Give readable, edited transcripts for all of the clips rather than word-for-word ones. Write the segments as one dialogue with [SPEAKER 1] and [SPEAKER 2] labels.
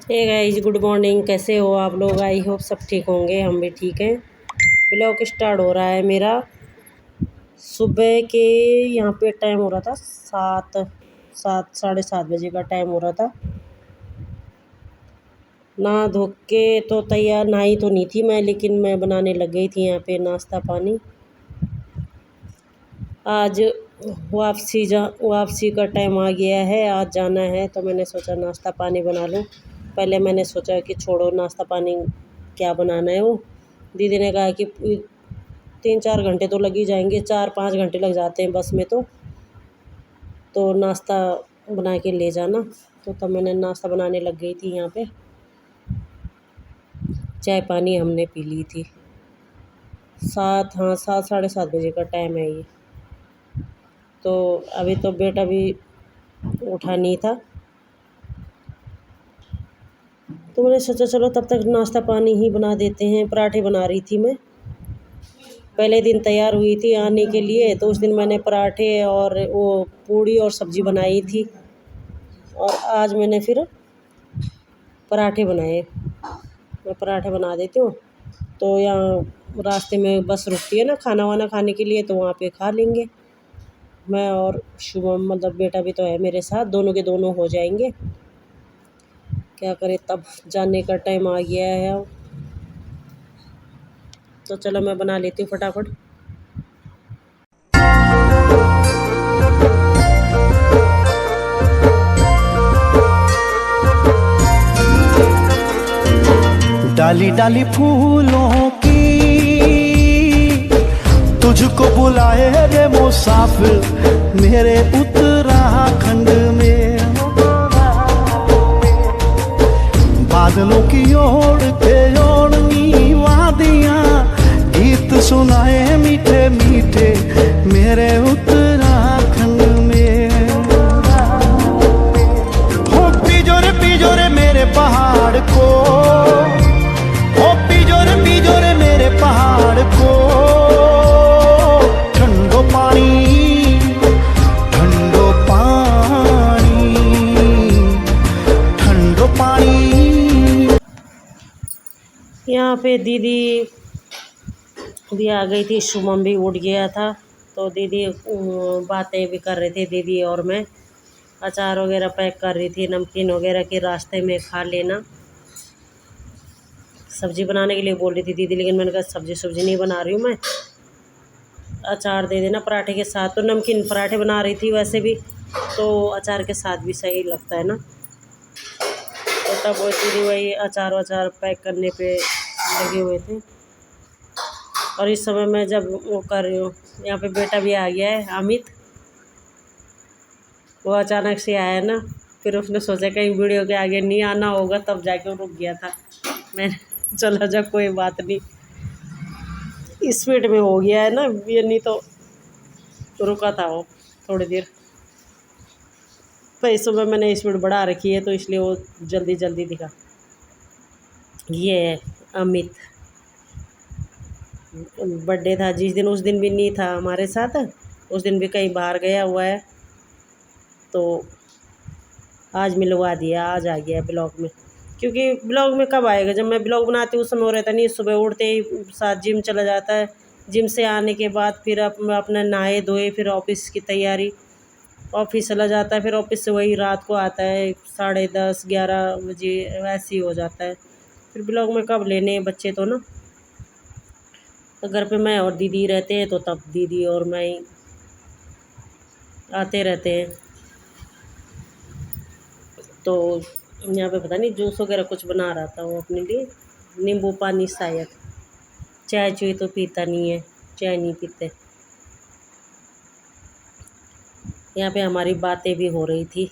[SPEAKER 1] Hey guys, good morning. कैसे हो आप लोग? आई होप सब ठीक होंगे। हम भी ठीक हैं। ब्लॉग स्टार्ट हो रहा है मेरा सुबह के। यहाँ पे टाइम हो रहा था सात सात 7:30 बजे का टाइम हो रहा था। नहा धो के तो तैयार, नहाई तो नहीं थी मैं, लेकिन मैं बनाने लग गई थी यहाँ पे नाश्ता पानी। आज वापसी का टाइम आ गया है, आज जाना है, तो मैंने सोचा नाश्ता पानी बना लूँ। पहले मैंने सोचा कि छोड़ो नाश्ता पानी, क्या बनाना है। वो दीदी ने कहा कि 3-4 घंटे तो लग ही जाएंगे, 4-5 घंटे लग जाते हैं बस में। तो नाश्ता बना के ले जाना। तो तब मैंने नाश्ता बनाने लग गई थी यहाँ पे। चाय पानी हमने पी ली थी। 7 साढ़े 7 बजे का टाइम है ये। तो अभी तो बेटा भी उठा नहीं था, तो मैंने सोचा चलो तब तक नाश्ता पानी ही बना देते हैं। पराठे बना रही थी मैं। पहले दिन तैयार हुई थी आने के लिए, तो उस दिन मैंने पराठे और वो पूड़ी और सब्ज़ी बनाई थी, और आज मैंने फिर पराठे बनाए। मैं पराठे बना देती हूँ, तो यहाँ रास्ते में बस रुकती है ना खाना वाना खाने के लिए, तो वहाँ पे खा लेंगे। मैं और शुभम, मतलब बेटा भी तो है मेरे साथ, दोनों के दोनों हो जाएंगे। क्या करें, तब जाने का टाइम आ गया है। तो चलो मैं बना लेती हूँ फटाफट।
[SPEAKER 2] डाली डाली फूलों की तुझको बुलाए रे मुसाफिर मेरे उत्तराखंड में। बादलों की ओर के ओढ़नी वादियां गीत सुनाए मीठे मीठे मेरे उत्तराखंड में। हो पिजोरे मेरे पहाड़ को, हो पिजोरे मेरे पहाड़ को। ठंडो पानी ठंडो पानी ठंडो पानी।
[SPEAKER 1] यहाँ पे दीदी भी आ गई थी, शुभम भी उठ गया था। तो दीदी बातें भी कर रहे थे, दीदी और मैं। अचार वगैरह पैक कर रही थी, नमकीन वगैरह के रास्ते में खा लेना। सब्ज़ी बनाने के लिए बोल रही थी दीदी, लेकिन मैंने कहा सब्ज़ी नहीं बना रही हूँ मैं, अचार दे देना पराठे के साथ। तो नमकीन पराठे बना रही थी वैसे भी, तो अचार के साथ भी सही लगता है ना। तो तब वो दीदी वही अचार वचार पैक करने पे लगे हुए थे। और इस समय मैं जब वो कर रही हूँ, यहाँ पे बेटा भी आ गया है, अमित। वो अचानक से आया ना, फिर उसने सोचा कहीं वीडियो के आगे नहीं आना होगा, तब जाके वो रुक गया था। मैंने चला जा, कोई बात नहीं, स्पीड में हो गया है ना ये, नहीं तो रुका था वो थोड़ी देर। पर इस समय मैंने स्पीड बढ़ा रखी है, तो इसलिए वो जल्दी जल्दी दिखा। ये है अमित। बर्थडे था जिस दिन, उस दिन भी नहीं था हमारे साथ, उस दिन भी कहीं बाहर गया हुआ है। तो आज मिलवा दिया, आज आ गया ब्लॉग में। क्योंकि ब्लॉग में कब आएगा, जब मैं ब्लॉग बनाती हूँ उस समय हो रहता नहीं। सुबह उठते ही साथ जिम चला जाता है, जिम से आने के बाद फिर अपना नहाए धोए, फिर ऑफिस की तैयारी, ऑफिस चला जाता है। फिर ऑफिस से वही रात को आता है 10:30-11 बजे, वैसे ही हो जाता है। फिर ब्लॉग में कब लेने बच्चे तो ना। तो घर पे मैं और दीदी रहते हैं, तो तब दीदी और मैं ही आते रहते हैं। तो यहाँ पे पता नहीं जूस वगैरह कुछ बना रहा था वो अपने लिए, नींबू पानी शायद। चाय चुई तो पीता नहीं है, चाय नहीं पीते। यहाँ पे हमारी बातें भी हो रही थी।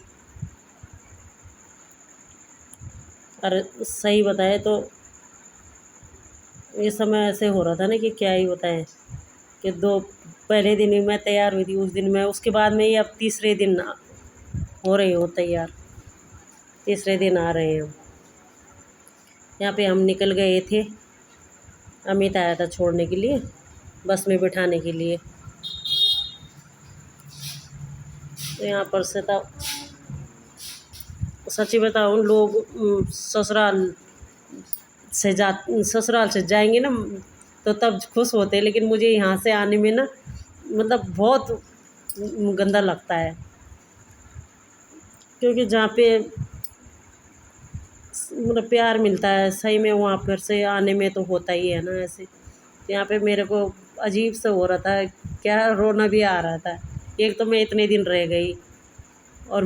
[SPEAKER 1] और सही बताए तो ये समय ऐसे हो रहा था ना कि क्या ही बताएं, कि पहले दिन ही मैं तैयार हुई थी उस दिन मैं, उसके बाद में ये अब तीसरे दिन हो रही हूँ तैयार, तीसरे दिन आ रहे हैं। यहाँ पे हम निकल गए थे, अमित आया था छोड़ने के लिए, बस में बिठाने के लिए। तो यहाँ पर से तब सच्ची बताऊँ, लोग ससुराल से जाएंगे ना तो तब खुश होते हैं, लेकिन मुझे यहाँ से आने में ना मतलब बहुत गंदा लगता है, क्योंकि जहाँ पे मतलब प्यार मिलता है सही में, वहाँ पर से आने में तो होता ही है ना ऐसे। यहाँ पे मेरे को अजीब सा हो रहा था, क्या रोना भी आ रहा था। एक तो मैं इतने दिन रह गई और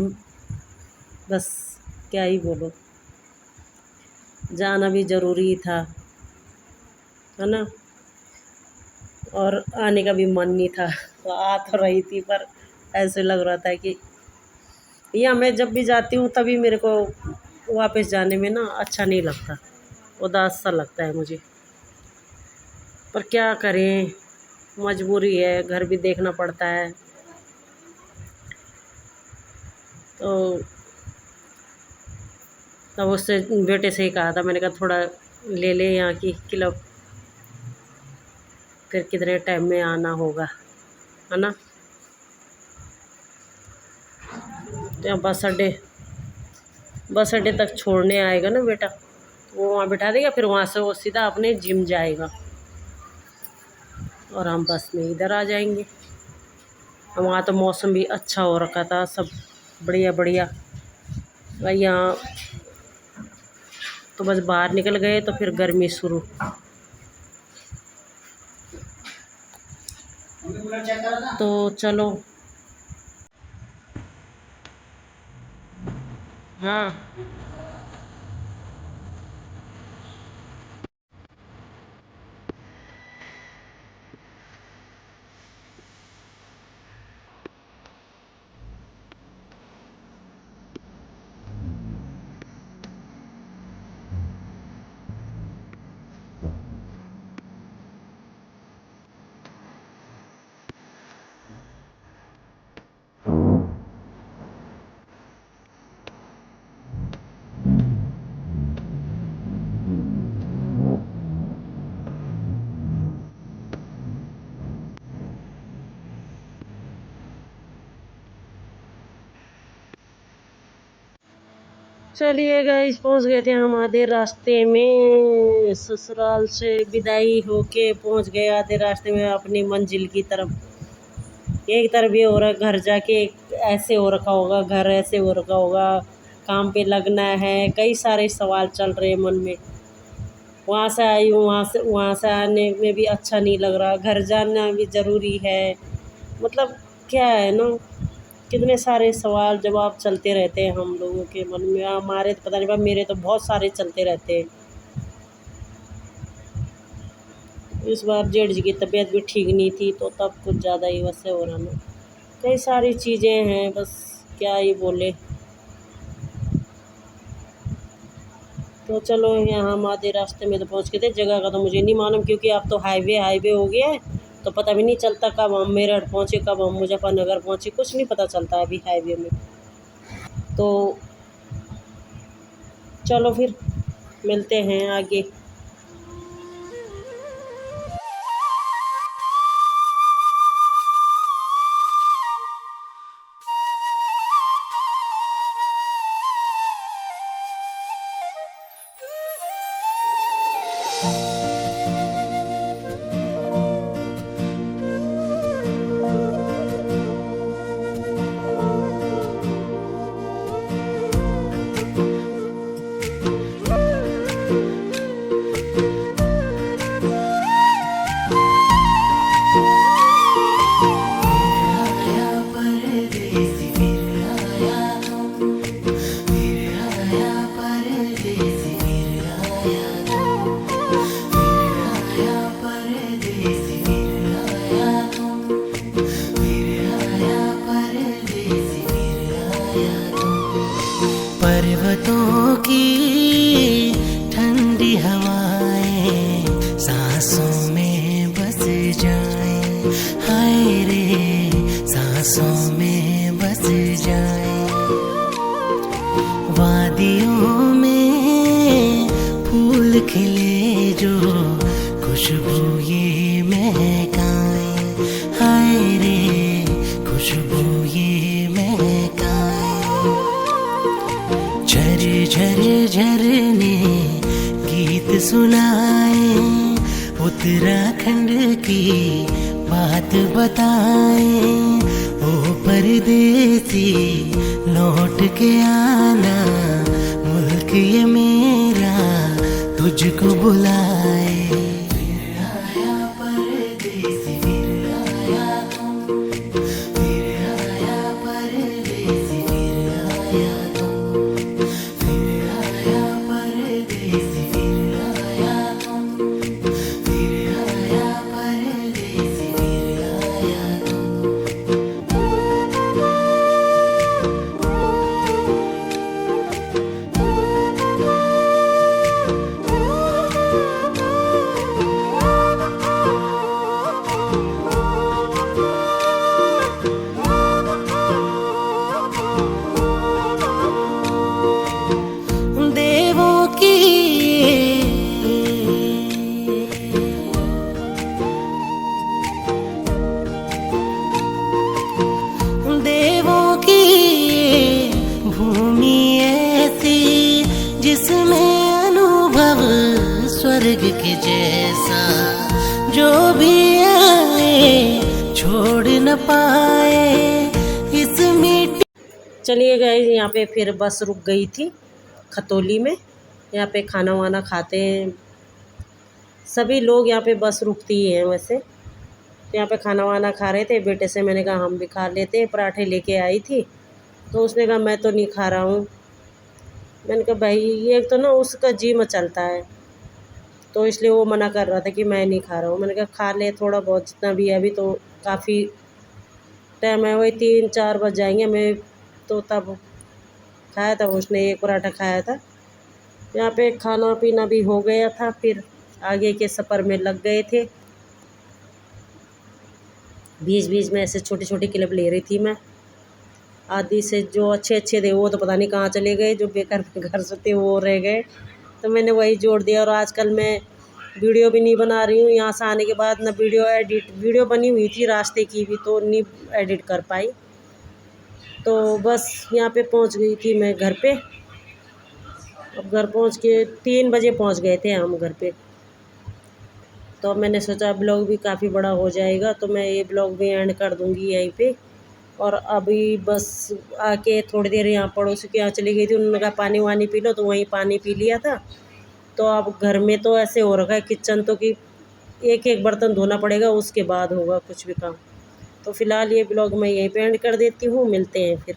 [SPEAKER 1] बस क्या ही बोलो, जाना भी ज़रूरी था, है ना। और आने का भी मन नहीं था, तो आ तो रही थी, पर ऐसे लग रहा था कि या मैं जब भी जाती हूँ तभी मेरे को वापस जाने में ना अच्छा नहीं लगता, उदास सा लगता है मुझे। पर क्या करें, मजबूरी है, घर भी देखना पड़ता है। तो तब उससे बेटे से ही कहा था, मैंने कहा थोड़ा ले ले यहाँ की क्लब, फिर कितने टाइम में आना होगा, है ना। तो यहाँ बस अड्डे तक छोड़ने आएगा ना बेटा, वो वहाँ बिठा देगा, फिर वहाँ से वो सीधा अपने जिम जाएगा और हम बस में इधर आ जाएंगे। वहाँ तो मौसम भी अच्छा हो रखा था, सब बढ़िया बढ़िया। यहाँ तो बस बाहर निकल गए तो फिर गर्मी शुरू। तो चलो, हाँ चलिए गाइस, पहुंच गए थे हम आधे रास्ते में। ससुराल से विदाई होके पहुंच गए आधे रास्ते में अपनी मंजिल की तरफ। एक तरफ ये हो रहा घर जाके ऐसे हो रखा होगा, घर ऐसे हो रखा होगा, काम पे लगना है, कई सारे सवाल चल रहे हैं मन में। वहाँ से आई हूँ, वहाँ से आने में भी अच्छा नहीं लग रहा, घर जाना भी ज़रूरी है। मतलब क्या है ना, कितने सारे सवाल जवाब चलते रहते हैं हम लोगों के मन में। हमारे तो पता नहीं, पर मेरे तो बहुत सारे चलते रहते हैं। इस बार जेठ जी की तबीयत भी ठीक नहीं थी, तो तब कुछ ज़्यादा ही वैसे हो रहा ना, कई सारी चीज़ें हैं, बस क्या ही बोले। तो चलो, यहाँ हम आधे रास्ते में तो पहुँच गए थे। जगह का तो मुझे नहीं मालूम, क्योंकि अब तो हाईवे हो गया है, तो पता भी नहीं चलता कब हम मेरठ पहुँचे, कब हम मुजफ्फरनगर पहुँचे, कुछ नहीं पता चलता अभी हाईवे में। तो चलो फिर मिलते हैं आगे।
[SPEAKER 2] पर्वतों की ठंडी हवाएं सांसों में बस जाएं, हाय रे सांसों में बस जाएं। वादियों में फूल खिले जो खुशबू ये महकाएं, हाय रे खुशबू ये महकाएं। ने गीत सुनाए, उत्तराखंड की बात बताए। ओ परदेसी लौट के आना, मुल्क ये मेरा तुझको बुलाए। फिर आया परदेसी, फिर आया तुम, फिर आया परदेसी, फिर आया तुम, फिर आया परदेसी, फिर आया तुम, फिर आया परदेसी, फिर आया तुम। देवों की देवों की भूमि ऐसी, जिसमें अनुभव स्वर्ग के जैसा। जो भी आए छोड़ न पाए इस मिट्टी।
[SPEAKER 1] चलिए गए, यहाँ पे फिर बस रुक गई थी खतौली में। यहाँ पे खाना वाना खाते हैं सभी लोग, यहाँ पे बस रुकती ही हैं वैसे। तो यहाँ पे खाना वाना खा रहे थे, बेटे से मैंने कहा हम भी खा लेते हैं। पराठे लेके आई थी तो उसने कहा मैं तो नहीं खा रहा हूँ। मैंने कहा भाई ये तो ना उसका जी मचलता है, तो इसलिए वो मना कर रहा था कि मैं नहीं खा रहा हूँ। मैंने कहा खा ले थोड़ा बहुत जितना भी है, अभी तो काफ़ी टाइम है, वही 3-4 बज जाएंगे। मैं तो तब खाया था, उसने एक पराठा खाया था। यहाँ पे खाना पीना भी हो गया था, फिर आगे के सफ़र में लग गए थे। बीच बीच में ऐसे छोटे छोटे क्लिप ले रही थी मैं। आदि से जो अच्छे अच्छे थे वो तो पता नहीं कहाँ चले गए, जो बेकार घर से थे वो रह गए, तो मैंने वही जोड़ दिया। और आजकल मैं वीडियो भी नहीं बना रही हूँ, यहाँ से आने के बाद ना वीडियो बनी हुई थी रास्ते की भी, तो नहीं एडिट कर पाई। तो बस यहाँ पे पहुँच गई थी मैं घर पे। अब घर पहुँच के 3 बजे पहुँच गए थे हम घर पे। तो मैंने सोचा ब्लॉग भी काफ़ी बड़ा हो जाएगा, तो मैं ये ब्लॉग भी एंड कर दूँगी यहीं पे। और अभी बस आके थोड़ी देर यहाँ पड़ोसी के यहाँ चली गई थी, उन्होंने कहा पानी वानी पी लो, तो वहीं पानी पी लिया था। तो अब घर में तो ऐसे हो रखा है किचन तो कि एक एक बर्तन धोना पड़ेगा, उसके बाद होगा कुछ भी काम। तो फ़िलहाल ये ब्लॉग मैं यहीं पे एंड कर देती हूँ, मिलते हैं फिर।